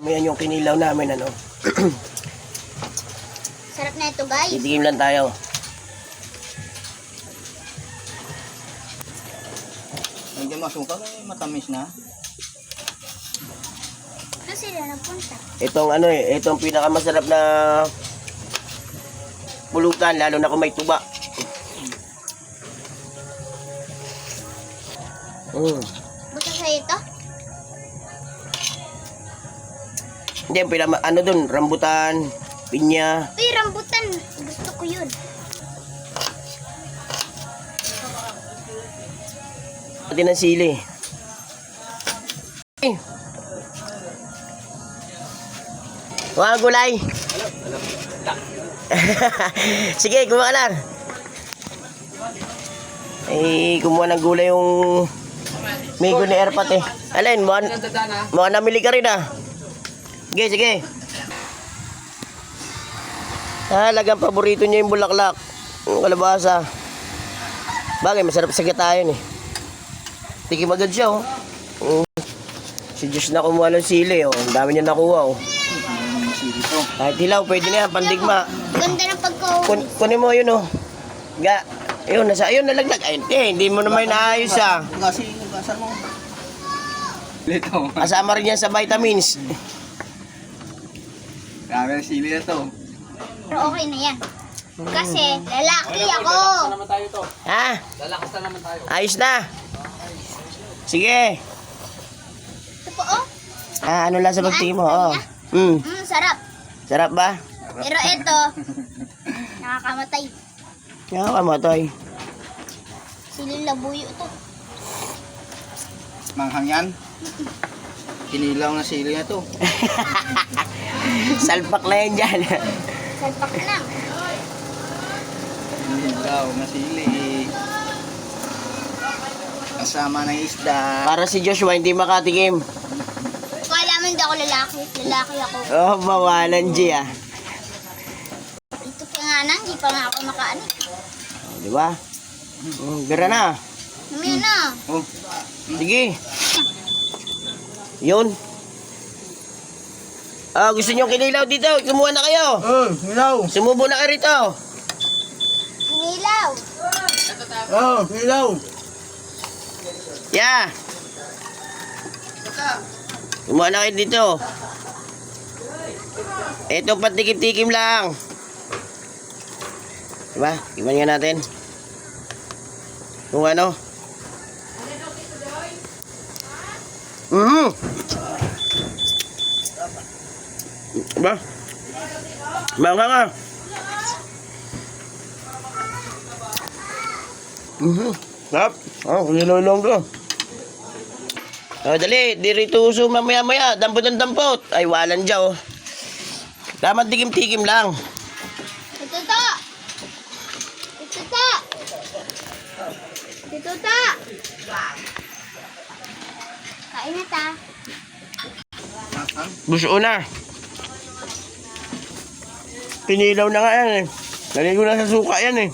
Yan yung kinilaw namin, ano. Sarap na ito, guys. Titigim lang tayo. Hindi masuka, matamis na. Ano sila nagpunta? Itong ano itong pinakamasarap na pulutan, lalo na kung may tuba. Buta sa ito? Hindi, ano dun, rambutan, pinya. Uy, rambutan. Gusto ko yun. Pati ng sili. Mga gulay. Sige, kumuha ka na. Kumuha ng gulay yung migo ni Erpat eh. Alin, muha namili ka rin ah. Sige, sige. Talagang paborito niya yung bulaklak. Yung kalabasa. Bagay, masarap sa gatayan eh. Tikim agad siya oh. Si Diyos na kumuha ng sili oh. Ang dami niya nakuha oh. Kahit hilaw, pwede na yan, pandigma. Ganda ng pagkauwi. Kunin mo yun oh. Ayun, nalaglag. Ayun, hindi mo naman naayos ah. Hugasan mo. Lito. Kasama rin yan sa vitamins. Grabe ang sili na to. Pero okay na yan. Kasi lalaki ako. Ha? Lalakas na naman tayo. Ayos na. Sige. Ito po, oh. Ano lang sa pagtingin mo? Oh. Sarap. Sarap ba? Pero ito, nakakamatay. Nakakamatay. Siling labuyo to. Manghang yan. Kinilaw na sili na to. Salpak na yan dyan. Salpak lang. Kinilaw na sili. Kasama ng isda. Para si Joshua hindi makatikim. Kala mo hindi ako lalaki. Lalaki ako. Oh, bawalan G ah. Ito pa nga nang, hindi pa nga ako makaano. Di ba? Gara na. Mamaya na. Oh. Sige. Yun. Gusto nyo kinilaw dito? Kumuha na kayo. Kinilaw. Sumubo na kayo rito. Kinilaw. Kinilaw. Yeah. Kumuha na kayo dito. Ito patikim-tikim lang. Diba? Iban nga natin. Kung ano. Diba? Bangka nga. Sarap. Kinilaw lang to. Dali, dirito uso mamaya-maya. Dampot ng dampot. Ay, walan dyan oh. Dapat tikim-tikim lang. Ito to. Ito to. Ito to. Kain na ta. Buso na. Pinilaw na nga yan eh. Naligo na sa suka yan eh.